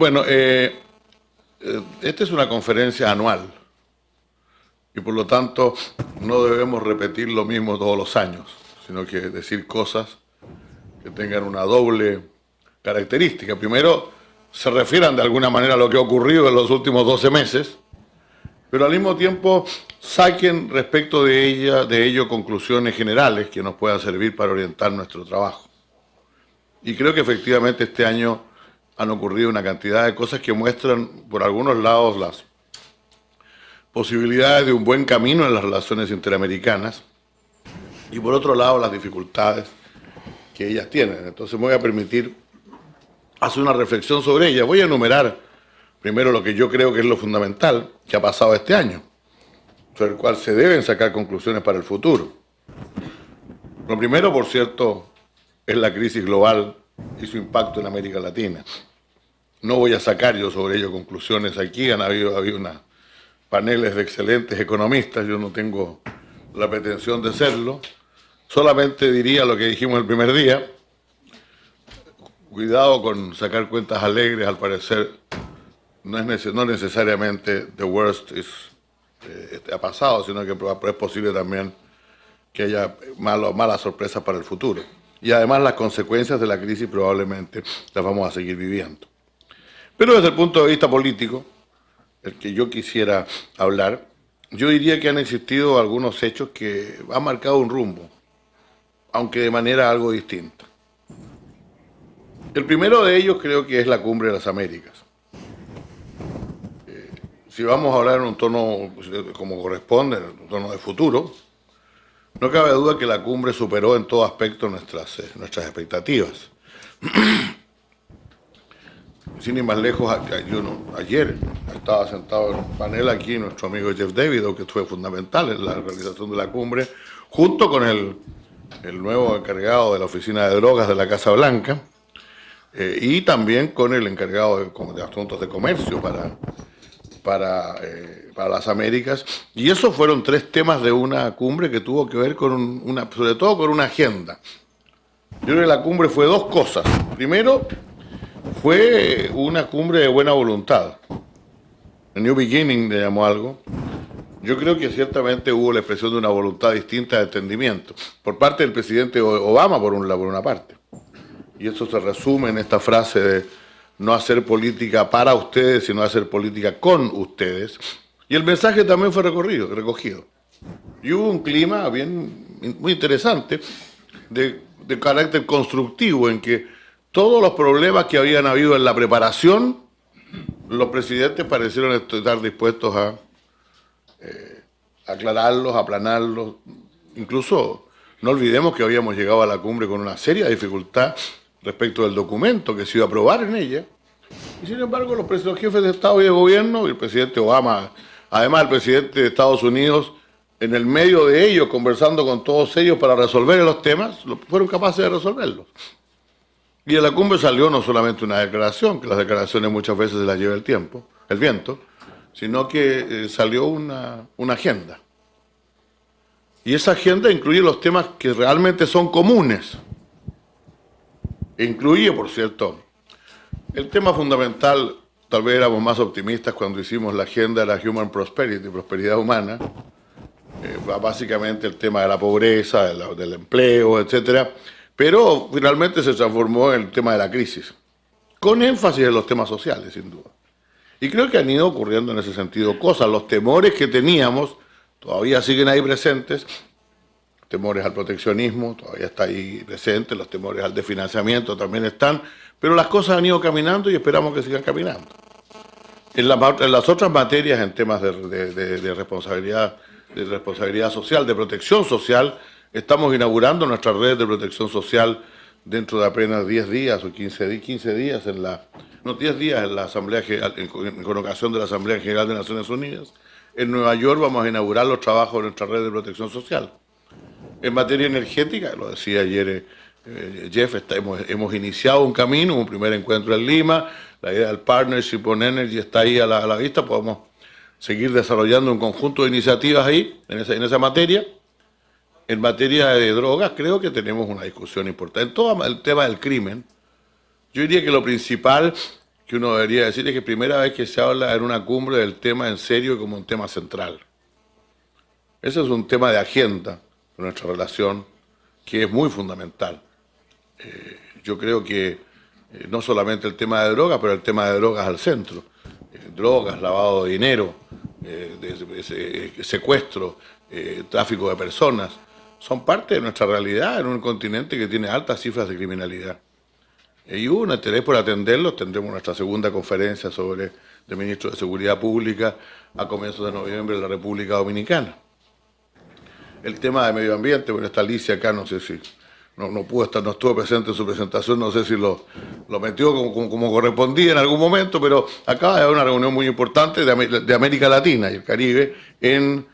Bueno, esta es una conferencia anual y por lo tanto no debemos repetir lo mismo todos los años, sino que decir cosas que tengan una doble característica. Primero, se refieran de alguna manera a lo que ha ocurrido en los últimos 12 meses, pero al mismo tiempo saquen respecto de ello conclusiones generales que nos puedan servir para orientar nuestro trabajo. Y creo que efectivamente este año han ocurrido una cantidad de cosas que muestran por algunos lados las posibilidades de un buen camino en las relaciones interamericanas y por otro lado las dificultades que ellas tienen. Entonces me voy a permitir hacer una reflexión sobre ellas. Voy a enumerar primero lo que yo creo que es lo fundamental que ha pasado este año, sobre el cual se deben sacar conclusiones para el futuro. Lo primero, por cierto, es la crisis global y su impacto en América Latina. No voy a sacar yo sobre ello conclusiones aquí, han habido paneles de excelentes economistas, yo no tengo la pretensión de serlo, solamente diría lo que dijimos el primer día: cuidado con sacar cuentas alegres, al parecer no necesariamente the worst ha pasado, sino que es posible también que haya malas sorpresas para el futuro. Y además las consecuencias de la crisis probablemente las vamos a seguir viviendo. Pero desde el punto de vista político, el que yo quisiera hablar, yo diría que han existido algunos hechos que han marcado un rumbo, aunque de manera algo distinta. El primero de ellos creo que es la Cumbre de las Américas. Si vamos a hablar en un tono como corresponde, en un tono de futuro, no cabe duda que la cumbre superó en todo aspecto nuestras expectativas. Sin ir más lejos, ayer estaba sentado en un panel aquí nuestro amigo Jeff David, que fue fundamental en la realización de la cumbre, junto con el nuevo encargado de la Oficina de Drogas de la Casa Blanca, y también con el encargado de asuntos de comercio para las Américas. Y esos fueron tres temas de una cumbre que tuvo que ver sobre todo con una agenda. Yo creo que la cumbre fue dos cosas. Primero, fue una cumbre de buena voluntad. El New Beginning le llamó algo. Yo creo que ciertamente hubo la expresión de una voluntad distinta de entendimiento por parte del presidente Obama, por una parte. Y eso se resume en esta frase de no hacer política para ustedes, sino hacer política con ustedes. Y el mensaje también fue recogido. Y hubo un clima muy interesante de carácter constructivo, en que todos los problemas que habían habido en la preparación, los presidentes parecieron estar dispuestos a aclararlos, a aplanarlos. Incluso no olvidemos que habíamos llegado a la cumbre con una seria dificultad respecto del documento que se iba a aprobar en ella. Y sin embargo, los jefes de Estado y de Gobierno, y el presidente Obama, además el presidente de Estados Unidos, en el medio de ellos, conversando con todos ellos para resolver los temas, fueron capaces de resolverlos. Y de la cumbre salió no solamente una declaración, que las declaraciones muchas veces se las lleva el viento, sino que salió una agenda. Y esa agenda incluye los temas que realmente son comunes. Incluye, por cierto, el tema fundamental. Tal vez éramos más optimistas cuando hicimos la agenda de la Human Prosperity, prosperidad humana, básicamente el tema de la pobreza, del empleo, etcétera, pero finalmente se transformó en el tema de la crisis, con énfasis en los temas sociales, sin duda. Y creo que han ido ocurriendo en ese sentido cosas. Los temores que teníamos todavía siguen ahí presentes. Temores al proteccionismo todavía está ahí presente, los temores al desfinanciamiento también están, pero las cosas han ido caminando y esperamos que sigan caminando. En las otras materias, en temas de responsabilidad social, de protección social, estamos inaugurando nuestra red de protección social dentro de apenas 10 días o 15 días 10 días en la Asamblea General, con ocasión de la Asamblea General de Naciones Unidas. En Nueva York vamos a inaugurar los trabajos de nuestra red de protección social. En materia energética, lo decía ayer Jeff, hemos iniciado un camino, un primer encuentro en Lima, la idea del Partnership on Energy está ahí a la vista, podemos seguir desarrollando un conjunto de iniciativas ahí, en esa materia. En materia de drogas, creo que tenemos una discusión importante. En todo el tema del crimen, yo diría que lo principal que uno debería decir es que es primera vez que se habla en una cumbre del tema en serio como un tema central. Ese es un tema de agenda de nuestra relación que es muy fundamental. Yo creo que no solamente el tema de drogas, pero el tema de drogas al centro. Drogas, lavado de dinero, secuestro, tráfico de personas, son parte de nuestra realidad en un continente que tiene altas cifras de criminalidad. Y hubo un interés por atenderlos. Tendremos nuestra segunda conferencia de ministros de Seguridad Pública a comienzos de noviembre en la República Dominicana. El tema de medio ambiente, bueno, está Alicia acá, no sé si no pudo estar, no estuvo presente en su presentación, no sé si lo metió como correspondía en algún momento, pero acaba de haber una reunión muy importante de América Latina y el Caribe en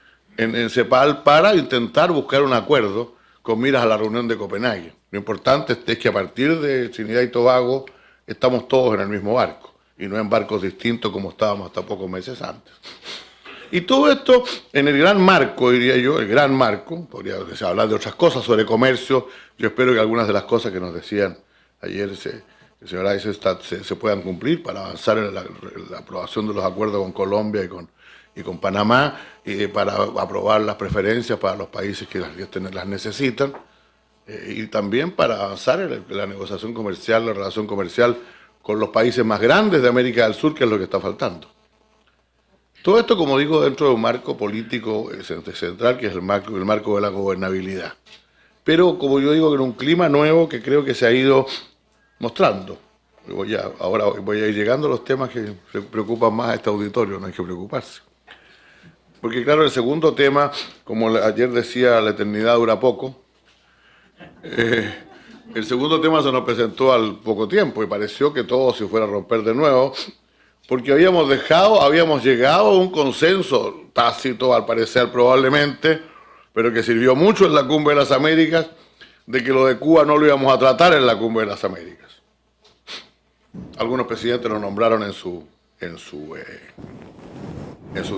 CEPAL para intentar buscar un acuerdo con miras a la reunión de Copenhague. Lo importante es que a partir de Trinidad y Tobago estamos todos en el mismo barco y no en barcos distintos como estábamos hasta pocos meses antes. Y todo esto en el gran marco, diría yo, el gran marco, podría hablar de otras cosas sobre comercio. Yo espero que algunas de las cosas que nos decían ayer el señor Eisenstadt se puedan cumplir para avanzar en la aprobación de los acuerdos con Colombia y con Panamá, para aprobar las preferencias para los países que las necesitan, y también para avanzar en la negociación comercial, la relación comercial con los países más grandes de América del Sur, que es lo que está faltando. Todo esto, como digo, dentro de un marco político central, que es el marco de la gobernabilidad. Pero, como yo digo, en un clima nuevo que creo que se ha ido mostrando. Ahora voy a ir llegando a los temas que se preocupan más a este auditorio, no hay que preocuparse. Porque, claro, el segundo tema, como ayer decía, la eternidad dura poco. El segundo tema se nos presentó al poco tiempo y pareció que todo se fuera a romper de nuevo, porque habíamos llegado a un consenso tácito, al parecer probablemente, pero que sirvió mucho en la Cumbre de las Américas, de que lo de Cuba no lo íbamos a tratar en la Cumbre de las Américas. Algunos presidentes lo nombraron en sus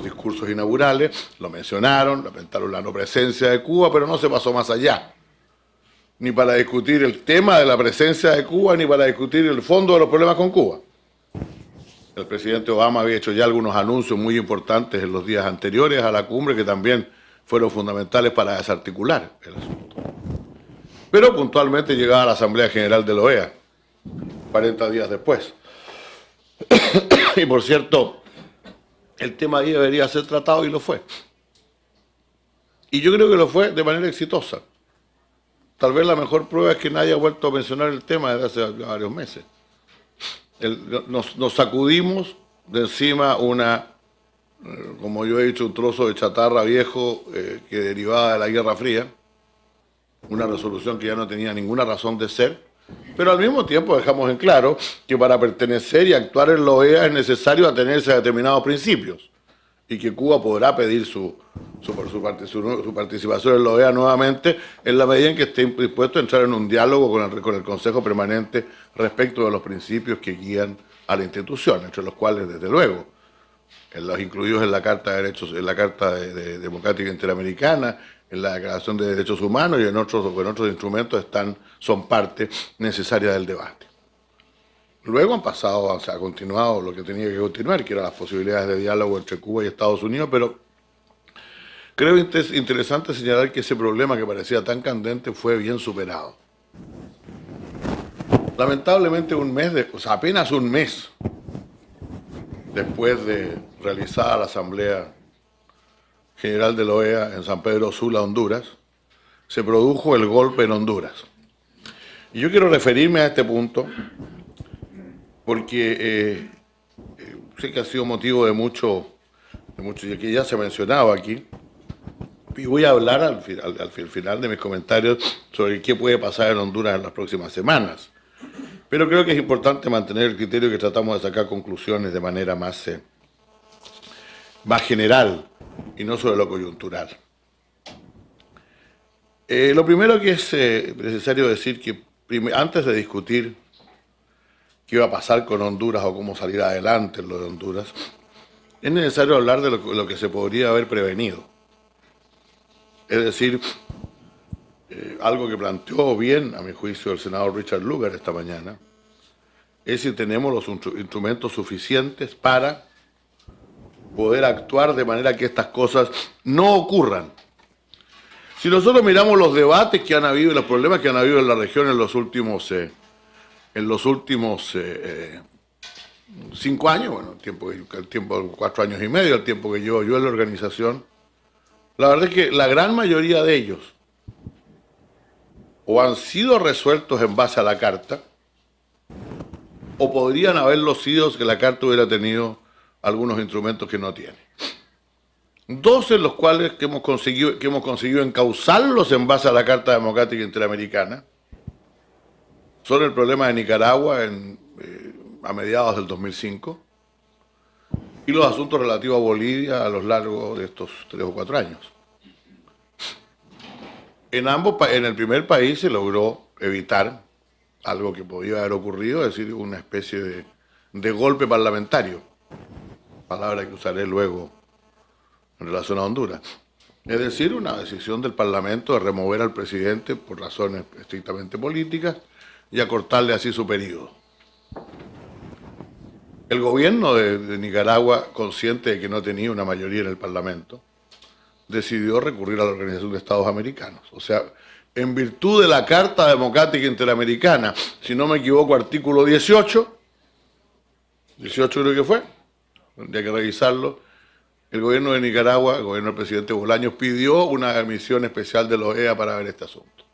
discursos inaugurales, lo mencionaron, lamentaron la no presencia de Cuba, pero no se pasó más allá. Ni para discutir el tema de la presencia de Cuba, ni para discutir el fondo de los problemas con Cuba. El presidente Obama había hecho ya algunos anuncios muy importantes en los días anteriores a la cumbre que también fueron fundamentales para desarticular el asunto. Pero puntualmente llegaba a la Asamblea General de la OEA, 40 días después. Y por cierto, el tema ahí debería ser tratado y lo fue. Y yo creo que lo fue de manera exitosa. Tal vez la mejor prueba es que nadie ha vuelto a mencionar el tema desde hace varios meses. Nos sacudimos de encima como yo he dicho, un trozo de chatarra viejo que derivaba de la Guerra Fría, una resolución que ya no tenía ninguna razón de ser, pero al mismo tiempo dejamos en claro que para pertenecer y actuar en la OEA es necesario atenerse a determinados principios y que Cuba podrá pedir su participación en la OEA nuevamente en la medida en que esté dispuesto a entrar en un diálogo con el Consejo Permanente respecto de los principios que guían a la institución, entre los cuales, desde luego, los incluidos en la Carta de Derechos, en la Carta Democrática Interamericana, en la Declaración de Derechos Humanos y en otros instrumentos son parte necesaria del debate. Luego ha continuado lo que tenía que continuar, que eran las posibilidades de diálogo entre Cuba y Estados Unidos, pero creo interesante señalar que ese problema que parecía tan candente fue bien superado. Lamentablemente apenas un mes después de realizada la Asamblea General de la OEA en San Pedro Sula, Honduras, se produjo el golpe en Honduras. Y yo quiero referirme a este punto porque sé que ha sido motivo de mucho, y que ya se ha mencionado aquí, y voy a hablar al final de mis comentarios sobre qué puede pasar en Honduras en las próximas semanas. Pero creo que es importante mantener el criterio que tratamos de sacar conclusiones de manera más general y no sobre lo coyuntural. Lo primero que es necesario decir que antes de discutir qué iba a pasar con Honduras o cómo salir adelante en lo de Honduras, es necesario hablar de lo que se podría haber prevenido. Es decir, algo que planteó bien, a mi juicio, el senador Richard Lugar esta mañana, es si tenemos los instrumentos suficientes para poder actuar de manera que estas cosas no ocurran. Si nosotros miramos los debates que han habido y los problemas que han habido en la región en los últimos 5 años, bueno, el tiempo 4 años y medio, el tiempo que llevo yo en la organización, la verdad es que la gran mayoría de ellos o han sido resueltos en base a la Carta, o podrían haberlo sido que la Carta hubiera tenido algunos instrumentos que no tiene. 2 en los cuales que hemos conseguido encauzarlos en base a la Carta Democrática Interamericana son el problema de Nicaragua a mediados del 2005 y los asuntos relativos a Bolivia a lo largo de estos 3 o 4 años. En el primer país se logró evitar algo que podía haber ocurrido, es decir, una especie de golpe parlamentario, palabra que usaré luego en relación a Honduras. Es decir, una decisión del Parlamento de remover al presidente por razones estrictamente políticas y acortarle así su periodo. El gobierno de Nicaragua, consciente de que no tenía una mayoría en el Parlamento, decidió recurrir a la Organización de Estados Americanos. O sea, en virtud de la Carta Democrática Interamericana, si no me equivoco, artículo 18 creo que fue, tendría que revisarlo, el gobierno de Nicaragua, el gobierno del presidente Bolaños, pidió una misión especial de la OEA para ver este asunto.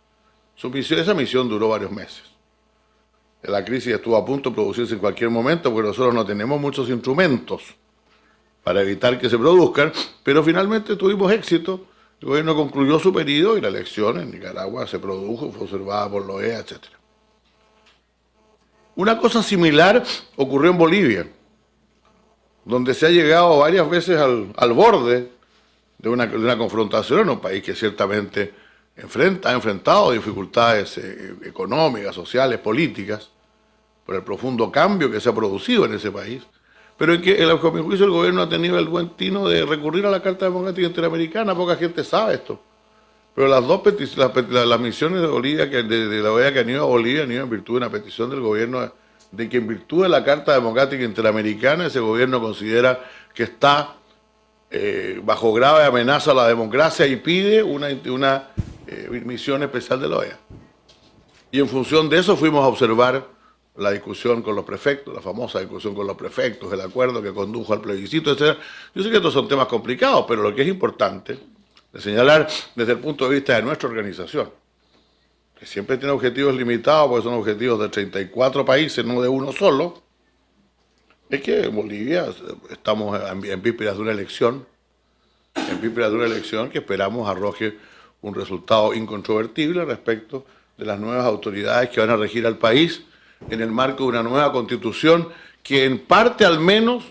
Esa misión duró varios meses. La crisis estuvo a punto de producirse en cualquier momento porque nosotros no tenemos muchos instrumentos para evitar que se produzcan, pero finalmente tuvimos éxito. El gobierno concluyó su periodo y la elección en Nicaragua se produjo, fue observada por la OEA, etc. Una cosa similar ocurrió en Bolivia, donde se ha llegado varias veces al borde de una confrontación en un país que ciertamente ha enfrentado dificultades económicas, sociales, políticas, por el profundo cambio que se ha producido en ese país, pero en que, a mi juicio, el gobierno ha tenido el buen tino de recurrir a la Carta Democrática Interamericana. Poca gente sabe esto. Pero las misiones de Bolivia, de la OEA que han ido a Bolivia, han ido en virtud de una petición del gobierno de que en virtud de la Carta Democrática Interamericana ese gobierno considera que está bajo grave amenaza a la democracia y pide una misión especial de la OEA. Y en función de eso fuimos a observar la discusión con los prefectos, la famosa discusión con los prefectos, el acuerdo que condujo al plebiscito, etc. Yo sé que estos son temas complicados, pero lo que es importante es señalar desde el punto de vista de nuestra organización, que siempre tiene objetivos limitados, porque son objetivos de 34 países, no de uno solo, es que en Bolivia estamos en vísperas de una elección, que esperamos arroje un resultado incontrovertible respecto de las nuevas autoridades que van a regir al país en el marco de una nueva constitución que en parte al menos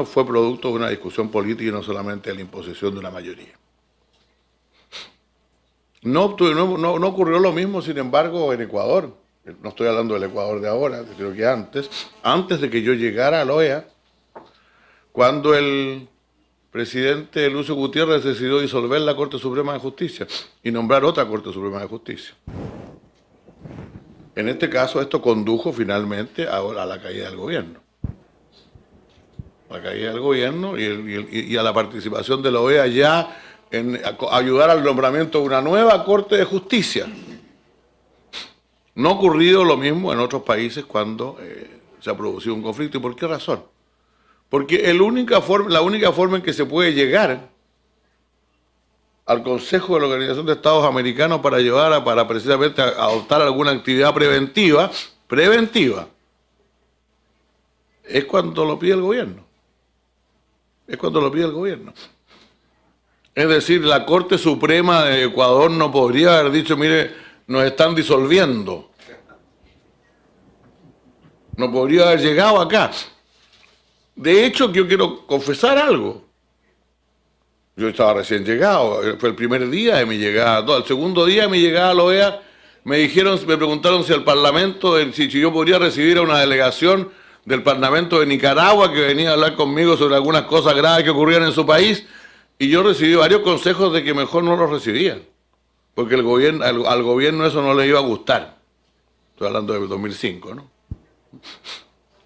fue producto de una discusión política y no solamente de la imposición de una mayoría. No ocurrió lo mismo, sin embargo, en Ecuador. No estoy hablando del Ecuador de ahora, creo que antes de que yo llegara a la OEA, cuando el presidente Lucio Gutiérrez decidió disolver la Corte Suprema de Justicia y nombrar otra Corte Suprema de Justicia. En este caso, esto condujo finalmente a la caída del gobierno. La caída del gobierno y a la participación de la OEA ya en ayudar al nombramiento de una nueva Corte de Justicia. No ha ocurrido lo mismo en otros países cuando se ha producido un conflicto. ¿Y por qué razón? Porque la única forma en que se puede llegar al Consejo de la Organización de Estados Americanos para precisamente adoptar alguna actividad preventiva, es cuando lo pide el gobierno. Es decir, la Corte Suprema de Ecuador no podría haber dicho, mire, nos están disolviendo. No podría haber llegado acá. De hecho, yo quiero confesar algo. Yo estaba recién llegado, fue el primer día de mi llegada. El segundo día de mi llegada a la OEA, me preguntaron si el Parlamento, si yo podría recibir a una delegación del Parlamento de Nicaragua que venía a hablar conmigo sobre algunas cosas graves que ocurrían en su país, y yo recibí varios consejos de que mejor no los recibían, porque al gobierno eso no le iba a gustar. Estoy hablando de 2005, ¿no?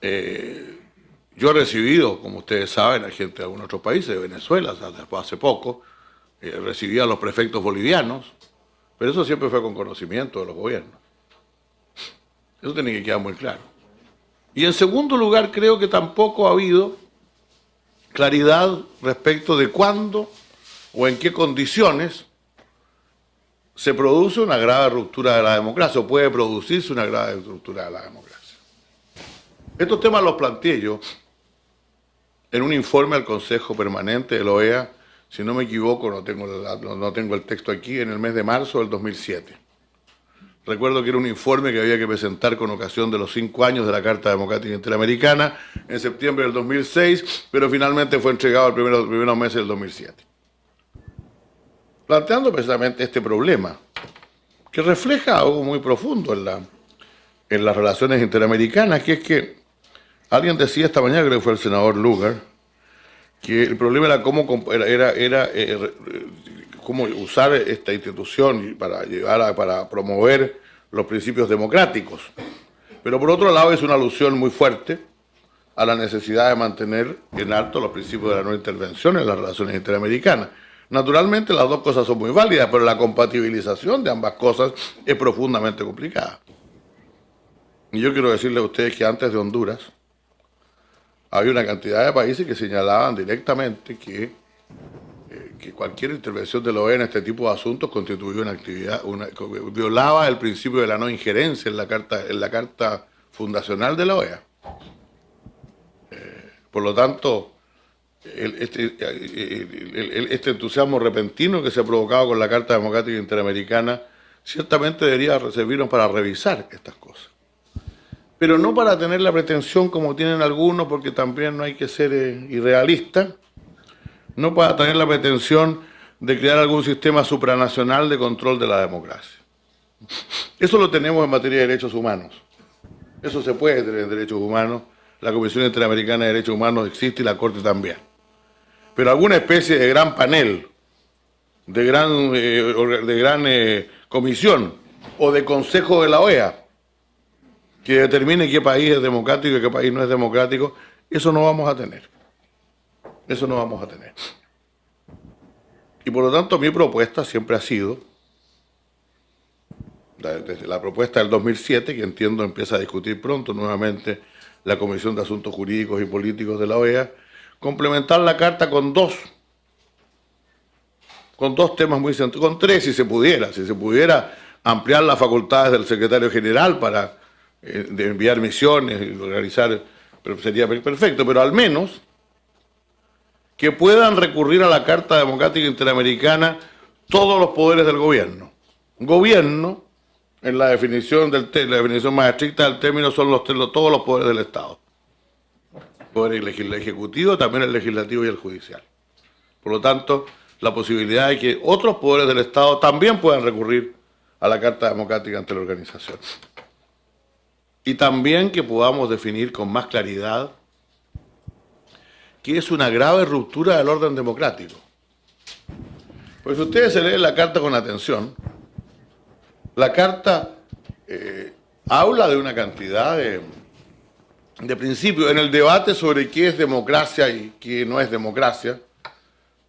Yo he recibido, como ustedes saben, a gente de algunos otros países, de Venezuela, hace poco, recibí a los prefectos bolivianos, pero eso siempre fue con conocimiento de los gobiernos. Eso tiene que quedar muy claro. Y en segundo lugar, creo que tampoco ha habido claridad respecto de cuándo o en qué condiciones se produce una grave ruptura de la democracia o puede producirse una grave ruptura de la democracia. Estos temas los planteé yo en un informe al Consejo Permanente de la OEA, si no me equivoco, no tengo el texto aquí, en el mes de marzo del 2007. Recuerdo que era un informe que había que presentar con ocasión de los 5 años de la Carta Democrática Interamericana en septiembre del 2006, pero finalmente fue entregado los primeros meses del 2007. Planteando precisamente este problema, que refleja algo muy profundo en las relaciones interamericanas, que es que alguien decía esta mañana, creo que fue el senador Lugar, que el problema era cómo usar esta institución para promover los principios democráticos. Pero por otro lado es una alusión muy fuerte a la necesidad de mantener en alto los principios de la no intervención en las relaciones interamericanas. Naturalmente las dos cosas son muy válidas, pero la compatibilización de ambas cosas es profundamente complicada. Y yo quiero decirles a ustedes que antes de Honduras había una cantidad de países que señalaban directamente que cualquier intervención de la OEA en este tipo de asuntos constituía una actividad, violaba el principio de la no injerencia en la carta fundacional de la OEA. Por lo tanto, este entusiasmo repentino que se ha provocado con la Carta Democrática Interamericana ciertamente debería servirnos para revisar estas cosas. Pero no para tener la pretensión como tienen algunos, porque también no hay que ser irrealista, no para tener la pretensión de crear algún sistema supranacional de control de la democracia. Eso lo tenemos en materia de derechos humanos. Eso se puede tener en derechos humanos. La Comisión Interamericana de Derechos Humanos existe y la Corte también. Pero alguna especie de gran panel, de gran comisión o de consejo de la OEA que determine qué país es democrático y qué país no es democrático, eso no vamos a tener. Eso no vamos a tener. Y por lo tanto mi propuesta siempre ha sido, desde la propuesta del 2007, que entiendo empieza a discutir pronto nuevamente la Comisión de Asuntos Jurídicos y Políticos de la OEA, complementar la Carta con dos temas muy centrales, con tres si se pudiera ampliar las facultades del secretario general para de enviar misiones y realizar, pero sería perfecto, pero al menos que puedan recurrir a la Carta Democrática Interamericana todos los poderes del gobierno. Gobierno, en la definición más estricta del término, son todos los poderes del Estado. El poder ejecutivo, también el legislativo y el judicial. Por lo tanto, la posibilidad de que otros poderes del Estado también puedan recurrir a la Carta Democrática ante la organización. Y también que podamos definir con más claridad que es una grave ruptura del orden democrático. Pues si ustedes se leen la Carta con atención, la Carta habla de una cantidad de principios. En el debate sobre qué es democracia y qué no es democracia,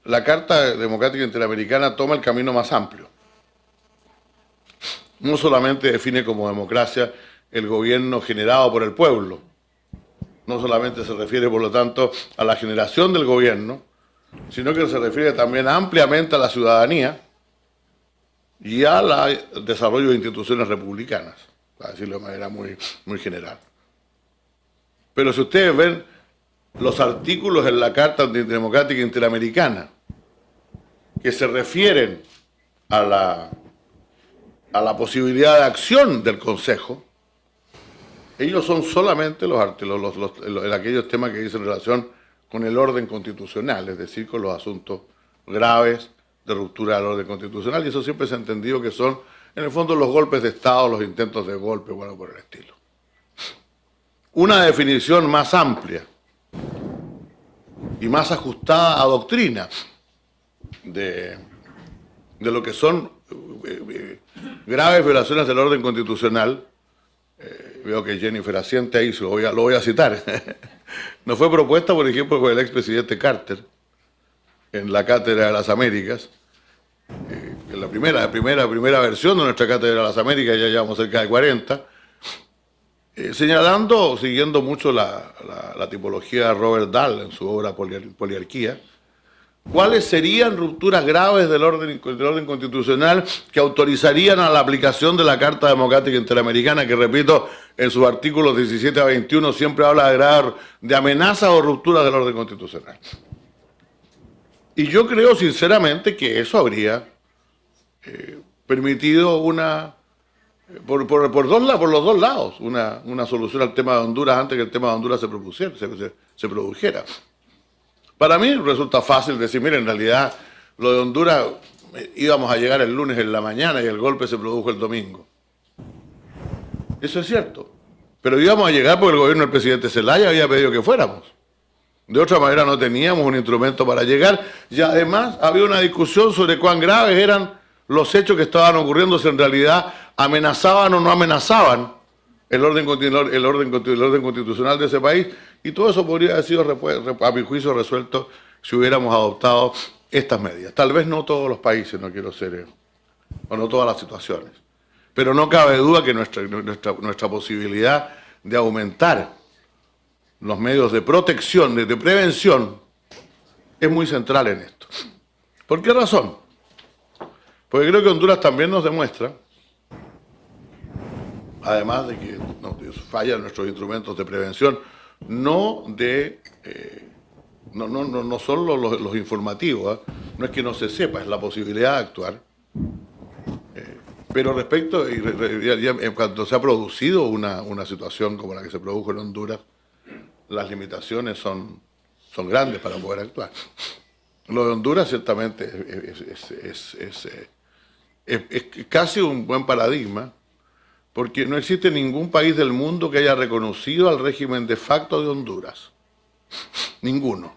la Carta Democrática Interamericana toma el camino más amplio. No solamente define como democracia el gobierno generado por el pueblo, no solamente se refiere, por lo tanto, a la generación del gobierno, sino que se refiere también ampliamente a la ciudadanía y al desarrollo de instituciones republicanas, para decirlo de manera muy, muy general. Pero si ustedes ven los artículos en la Carta Democrática Interamericana que se refieren a la posibilidad de acción del Consejo, ellos son solamente aquellos temas que dicen relación con el orden constitucional, es decir, con los asuntos graves de ruptura del orden constitucional, y eso siempre se ha entendido que son, en el fondo, los golpes de Estado, los intentos de golpe, bueno, por el estilo. Una definición más amplia y más ajustada a doctrina de lo que son graves violaciones del orden constitucional veo que Jennifer asiente ahí, lo voy a citar. No fue propuesta, por ejemplo, por el expresidente Carter en la Cátedra de las Américas, en la primera versión de nuestra Cátedra de las Américas, ya llevamos cerca de 40, señalando, siguiendo mucho la tipología de Robert Dahl en su obra Poliarquía, cuáles serían rupturas graves del orden constitucional que autorizarían a la aplicación de la Carta Democrática Interamericana, que, repito, en sus artículos 17 a 21 siempre habla de amenazas o rupturas del orden constitucional. Y yo creo sinceramente que eso habría permitido por los dos lados, una solución al tema de Honduras antes que el tema de Honduras se produjera. Para mí resulta fácil decir, mire, en realidad lo de Honduras íbamos a llegar el lunes en la mañana y el golpe se produjo el domingo. Eso es cierto. Pero íbamos a llegar porque el gobierno del presidente Zelaya había pedido que fuéramos. De otra manera no teníamos un instrumento para llegar y además había una discusión sobre cuán graves eran los hechos que estaban ocurriendo, si en realidad amenazaban o no amenazaban el orden constitucional de ese país, y todo eso podría haber sido, a mi juicio, resuelto si hubiéramos adoptado estas medidas. Tal vez no todos los países, no quiero ser, o no todas las situaciones, pero no cabe duda que nuestra posibilidad de aumentar los medios de protección, de prevención, es muy central en esto. ¿Por qué razón? Porque creo que Honduras también nos demuestra, además de que nos fallan nuestros instrumentos de prevención, no solo los informativos, no es que no se sepa, es la posibilidad de actuar, pero respecto, cuando se ha producido una situación como la que se produjo en Honduras, las limitaciones son grandes para poder actuar. Lo de Honduras ciertamente es casi un buen paradigma, porque no existe ningún país del mundo que haya reconocido al régimen de facto de Honduras. Ninguno.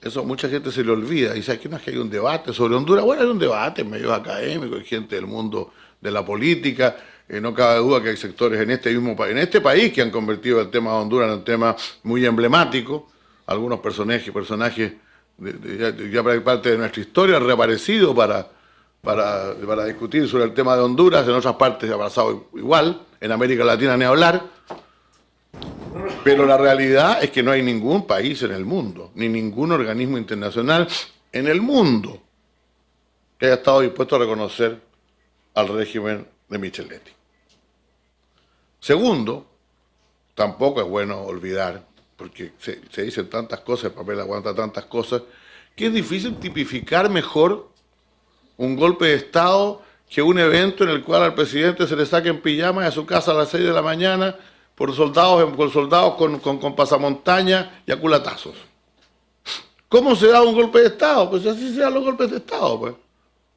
Eso mucha gente se le olvida. Dice, aquí no es que hay un debate sobre Honduras. Bueno, hay un debate en medios académicos, hay gente del mundo de la política. No cabe duda que hay sectores en este país que han convertido el tema de Honduras en un tema muy emblemático. Algunos personajes ya parte de nuestra historia han reaparecido para discutir sobre el tema de Honduras. En otras partes ha pasado igual, en América Latina ni hablar. Pero la realidad es que no hay ningún país en el mundo, ni ningún organismo internacional en el mundo que haya estado dispuesto a reconocer al régimen de Micheletti. Segundo, tampoco es bueno olvidar, porque se dicen tantas cosas, el papel aguanta tantas cosas, que es difícil tipificar mejor un golpe de Estado que un evento en el cual al presidente se le saque en pijama de su casa a las 6 de la mañana por soldados con pasamontaña y a culatazos. ¿Cómo se da un golpe de Estado? Pues así se dan los golpes de Estado, pues.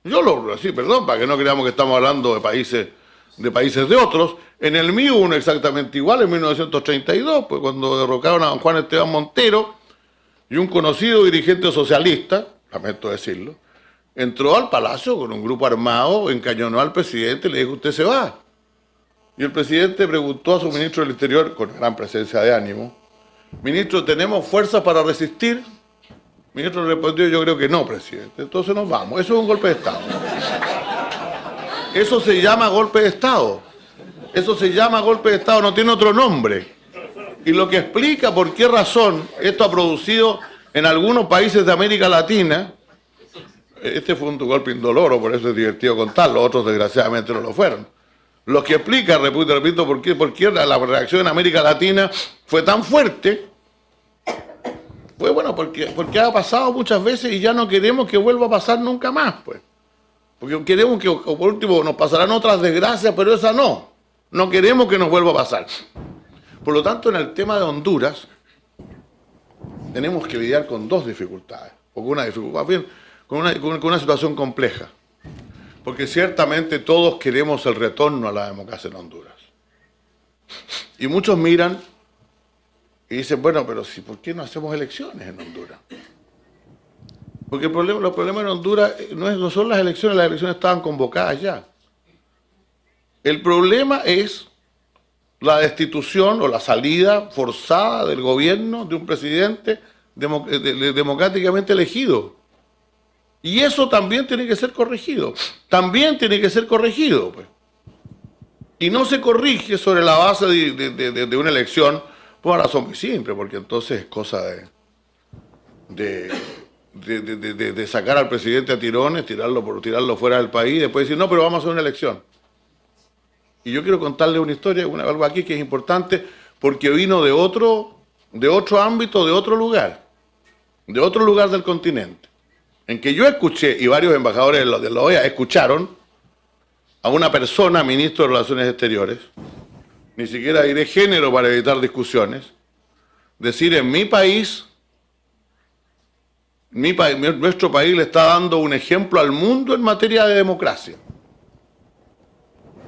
Perdón, para que no creamos que estamos hablando de países de otros. En el mío uno exactamente igual, en 1932, pues cuando derrocaron a don Juan Esteban Montero, y un conocido dirigente socialista, lamento decirlo, entró al palacio con un grupo armado, encañonó al presidente y le dijo, usted se va. Y el presidente preguntó a su ministro del Interior, con gran presencia de ánimo, ministro, ¿tenemos fuerzas para resistir? El ministro respondió, yo creo que no, presidente, entonces nos vamos. Eso es un golpe de Estado. Eso se llama golpe de Estado. Eso se llama golpe de Estado, no tiene otro nombre. Y lo que explica por qué razón esto ha producido en algunos países de América Latina, este fue un golpe indoloro, por eso es divertido contarlo, otros desgraciadamente no lo fueron. Lo que explica, repito, por qué la reacción en América Latina fue tan fuerte, pues bueno, porque ha pasado muchas veces y ya no queremos que vuelva a pasar nunca más, pues. Porque queremos que, por último, nos pasarán otras desgracias, pero esa no. No queremos que nos vuelva a pasar. Por lo tanto, en el tema de Honduras, tenemos que lidiar con dos dificultades, o con una situación compleja. Porque ciertamente todos queremos el retorno a la democracia en Honduras. Y muchos miran y dicen, bueno, pero ¿por qué no hacemos elecciones en Honduras? Porque los problemas en Honduras no son las elecciones estaban convocadas ya. El problema es la destitución o la salida forzada del gobierno de un presidente democráticamente elegido. Y eso también tiene que ser corregido. También tiene que ser corregido, pues. Y no se corrige sobre la base de una elección por una razón muy simple, porque entonces es cosa de sacar al presidente a tirones, tirarlo fuera del país y después decir, no, pero vamos a hacer una elección. Y yo quiero contarle una historia, algo aquí que es importante, porque vino de otro ámbito, de otro lugar del continente, en que yo escuché, y varios embajadores de la OEA escucharon, a una persona, ministro de Relaciones Exteriores, ni siquiera diré género para evitar discusiones, decir en mi país, nuestro país le está dando un ejemplo al mundo en materia de democracia.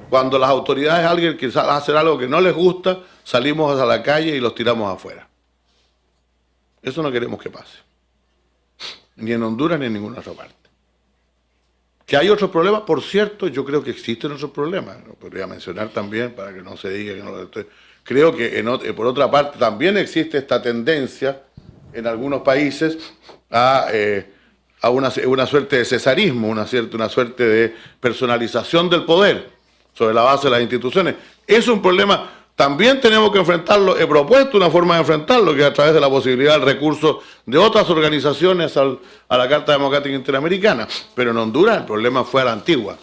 Cuando las autoridades, alguien que hace algo que no les gusta, salimos a la calle y los tiramos afuera. Eso no queremos que pase. Ni en Honduras ni en ninguna otra parte. ¿Que hay otros problemas? Por cierto, yo creo que existen otros problemas. Lo podría mencionar también para que no se diga que no lo estoy. Creo que por otra parte también existe esta tendencia en algunos países a una suerte de cesarismo, una suerte de personalización del poder sobre la base de las instituciones. Es un problema. También tenemos que enfrentarlo, he propuesto una forma de enfrentarlo, que es a través de la posibilidad del recurso de otras organizaciones a la Carta Democrática Interamericana. Pero en Honduras el problema fue a la antigua.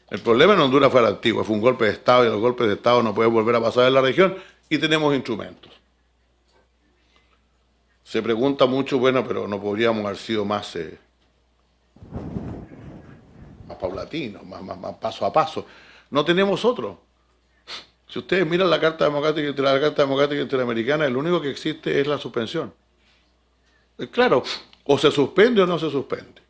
El problema en Honduras fue a la antigua, fue un golpe de Estado y los golpes de Estado no pueden volver a pasar en la región y tenemos instrumentos. Se pregunta mucho, bueno, pero no podríamos haber sido más paulatinos, más paso a paso. No tenemos otro. Si ustedes miran la Carta Democrática Interamericana, lo único que existe es la suspensión. Claro, o se suspende o no se suspende.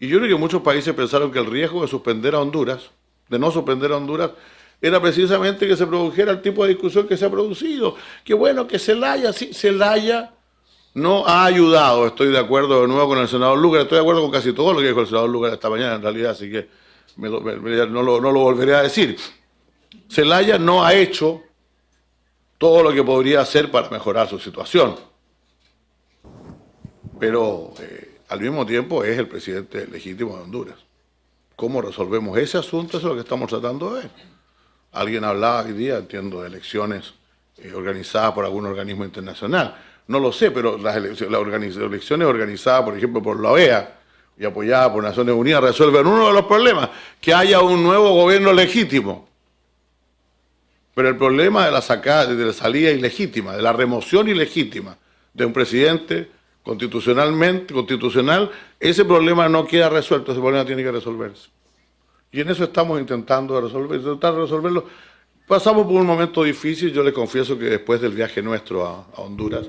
Y yo creo que muchos países pensaron que el riesgo de suspender a Honduras, de no suspender a Honduras, era precisamente que se produjera el tipo de discusión que se ha producido. Que bueno, que Zelaya, sí, Zelaya no ha ayudado. Estoy de acuerdo de nuevo con el senador Lugar, estoy de acuerdo con casi todo lo que dijo el senador Lugar esta mañana en realidad, así que no lo volveré a decir. Zelaya no ha hecho todo lo que podría hacer para mejorar su situación, pero al mismo tiempo es el presidente legítimo de Honduras. ¿Cómo resolvemos ese asunto? Eso es lo que estamos tratando de ver. Alguien hablaba hoy día, entiendo, de elecciones organizadas por algún organismo internacional. No lo sé, pero las elecciones organizadas, por ejemplo, por la OEA y apoyadas por Naciones Unidas resuelven uno de los problemas, que haya un nuevo gobierno legítimo. Pero el problema de la salida ilegítima, de la remoción ilegítima de un presidente constitucional, ese problema no queda resuelto, ese problema tiene que resolverse. Y en eso estamos intentando resolverlo. Pasamos por un momento difícil, yo les confieso que después del viaje nuestro a Honduras,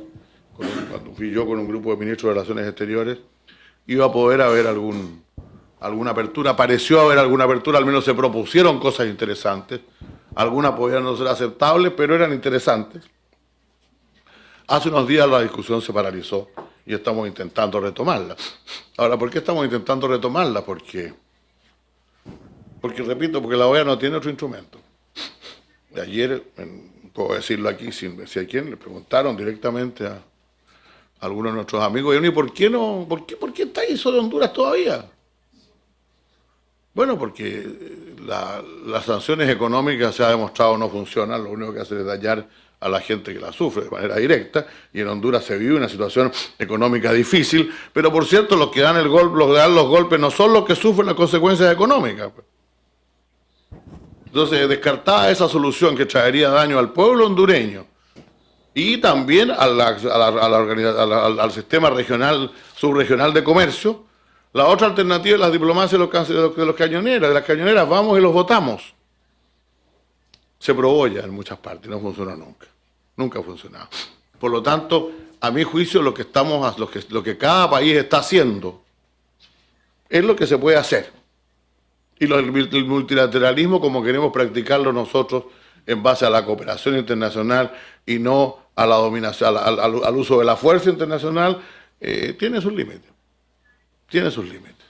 cuando fui yo con un grupo de ministros de Relaciones Exteriores, iba a poder haber alguna apertura, pareció haber alguna apertura, al menos se propusieron cosas interesantes. Algunas podían no ser aceptables, pero eran interesantes. Hace unos días la discusión se paralizó y estamos intentando retomarla. Ahora, ¿por qué estamos intentando retomarla? Porque repito, porque la OEA no tiene otro instrumento. Ayer, puedo decirlo aquí sin decir a quién, le preguntaron directamente a algunos de nuestros amigos, ¿y por qué está eso de Honduras todavía? Bueno, porque las sanciones económicas se ha demostrado no funcionan, lo único que hace es dañar a la gente que la sufre de manera directa, y en Honduras se vive una situación económica difícil, pero por cierto los que dan los golpes no son los que sufren las consecuencias económicas. Entonces, descartada esa solución que traería daño al pueblo hondureño y también al sistema subregional de comercio, la otra alternativa es la diplomacia de las cañoneras, vamos y los votamos. Se probó ya en muchas partes, no funcionó nunca ha funcionado. Por lo tanto, a mi juicio, lo que cada país está haciendo es lo que se puede hacer. Y el multilateralismo, como queremos practicarlo nosotros, en base a la cooperación internacional y no a la dominación, al uso de la fuerza internacional, tiene sus límites. Tiene sus límites.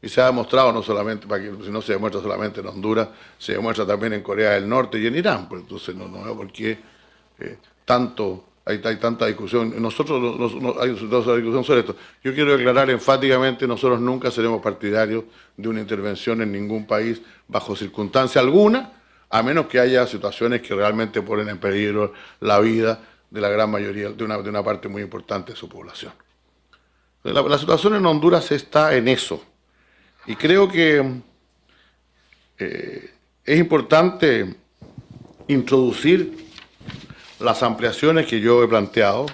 Y se ha demostrado no solamente, para que si no se demuestra solamente en Honduras, se demuestra también en Corea del Norte y en Irán. Pues entonces no veo por qué hay tanta discusión. Nosotros hay dos discusión sobre esto. Yo quiero aclarar enfáticamente, nosotros nunca seremos partidarios de una intervención en ningún país bajo circunstancia alguna, a menos que haya situaciones que realmente ponen en peligro la vida de la gran mayoría, de una parte muy importante de su población. La situación en Honduras está en eso. Y creo que es importante introducir las ampliaciones que yo he planteado.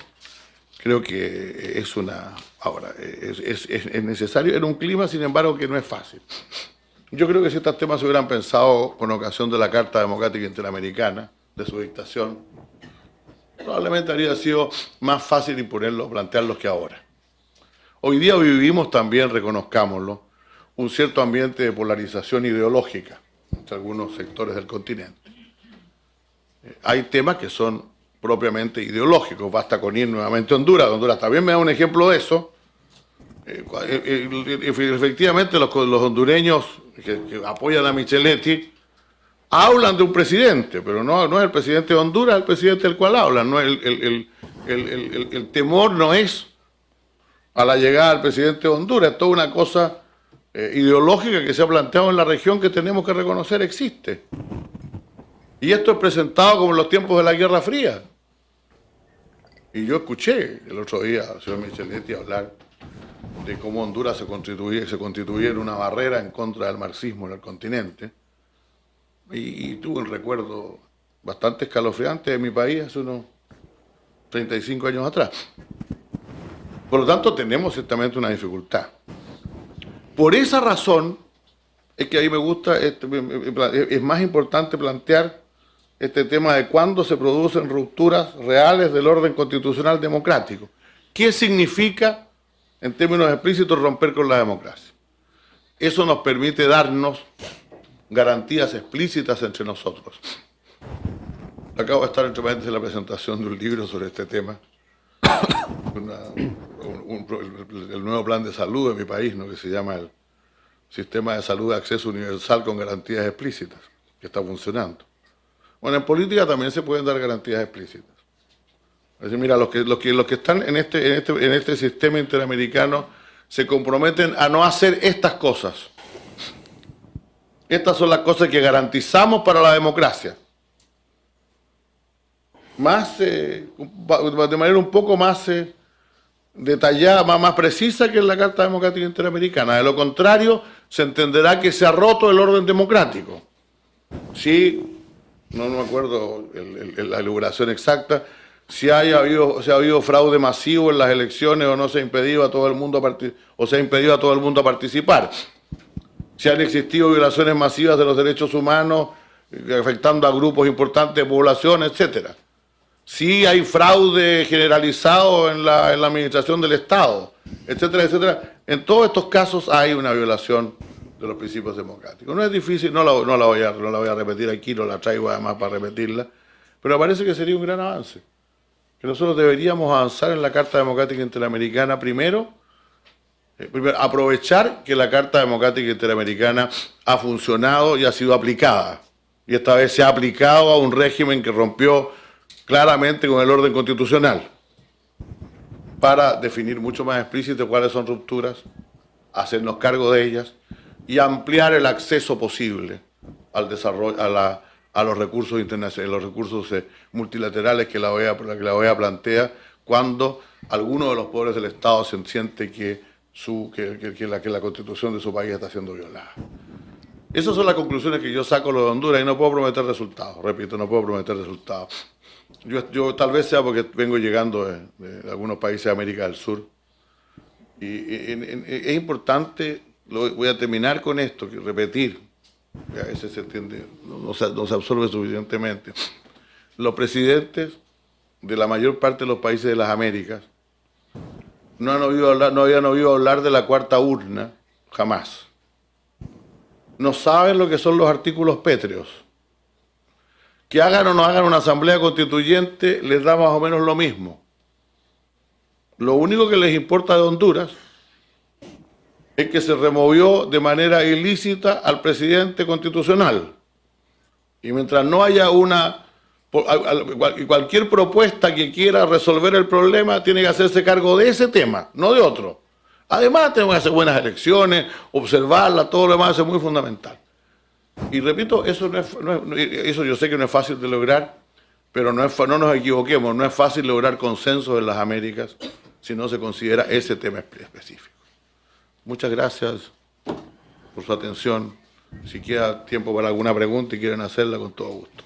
Creo que es necesario en un clima, sin embargo, que no es fácil. Yo creo que si estos temas se hubieran pensado con ocasión de la Carta Democrática Interamericana, de su dictación, probablemente habría sido más fácil imponerlos, plantearlos que ahora. Hoy día vivimos también, reconozcámoslo, un cierto ambiente de polarización ideológica entre algunos sectores del continente. Hay temas que son propiamente ideológicos, basta con ir nuevamente a Honduras. Honduras también me da un ejemplo de eso. Efectivamente los hondureños que apoyan a Micheletti hablan de un presidente, pero no es el presidente de Honduras, es el presidente del cual hablan. No, el temor no es a la llegada del presidente de Honduras, es toda una cosa ideológica que se ha planteado en la región que tenemos que reconocer existe. Y esto es presentado como en los tiempos de la Guerra Fría. Y yo escuché el otro día al señor Micheletti hablar de cómo Honduras se constituía en una barrera en contra del marxismo en el continente. Y tuve un recuerdo bastante escalofriante de mi país hace unos 35 años atrás. Por lo tanto, tenemos ciertamente una dificultad. Por esa razón es que a mí me gusta, es más importante plantear este tema de cuándo se producen rupturas reales del orden constitucional democrático. ¿Qué significa, en términos explícitos, romper con la democracia? Eso nos permite darnos garantías explícitas entre nosotros. Acabo de estar entre paréntesis en la presentación de un libro sobre este tema, el nuevo plan de salud de mi país, ¿no?, que se llama el Sistema de Salud de Acceso Universal con Garantías Explícitas, que está funcionando. Bueno, en política también se pueden dar garantías explícitas. Es decir, mira, los que están en este sistema interamericano se comprometen a no hacer estas cosas. Estas son las cosas que garantizamos para la democracia. Más, de manera un poco más detallada, más precisa que en la Carta Democrática Interamericana. De lo contrario, se entenderá que se ha roto el orden democrático. Sí, no me acuerdo la elaboración exacta, si ha habido fraude masivo en las elecciones o no se ha impedido a todo el mundo a participar. Si han existido violaciones masivas de los derechos humanos afectando a grupos importantes de población, etcétera. Si hay fraude generalizado en la administración del Estado, etcétera, etcétera. En todos estos casos hay una violación de los principios democráticos. No es difícil, no la voy a repetir aquí, no la traigo además para repetirla, pero me parece que sería un gran avance. Que nosotros deberíamos avanzar en la Carta Democrática Interamericana primero, aprovechar que la Carta Democrática Interamericana ha funcionado y ha sido aplicada. Y esta vez se ha aplicado a un régimen que rompió claramente con el orden constitucional, para definir mucho más explícito cuáles son rupturas, hacernos cargo de ellas y ampliar el acceso posible al desarrollo, a los recursos internacionales, los recursos multilaterales que la OEA plantea cuando alguno de los poderes del Estado se siente que la Constitución de su país está siendo violada. Esas son las conclusiones que yo saco de Honduras y no puedo prometer resultados, repito, no puedo prometer resultados. Yo tal vez sea porque vengo llegando de algunos países de América del Sur y es importante, voy a terminar con esto, que repetir, que a veces se entiende, no se absorbe suficientemente. Los presidentes de la mayor parte de los países de las Américas no habían oído hablar de la cuarta urna, jamás. No saben lo que son los artículos pétreos. Que hagan o no hagan una asamblea constituyente les da más o menos lo mismo. Lo único que les importa de Honduras es que se removió de manera ilícita al presidente constitucional. Y mientras no haya cualquier propuesta que quiera resolver el problema, tiene que hacerse cargo de ese tema, no de otro. Además, tenemos que hacer buenas elecciones, observarlas, todo lo demás es muy fundamental. Y repito, eso yo sé que no es fácil de lograr, pero no nos equivoquemos, no es fácil lograr consenso en las Américas si no se considera ese tema específico. Muchas gracias por su atención. Si queda tiempo para alguna pregunta y quieren hacerla, con todo gusto.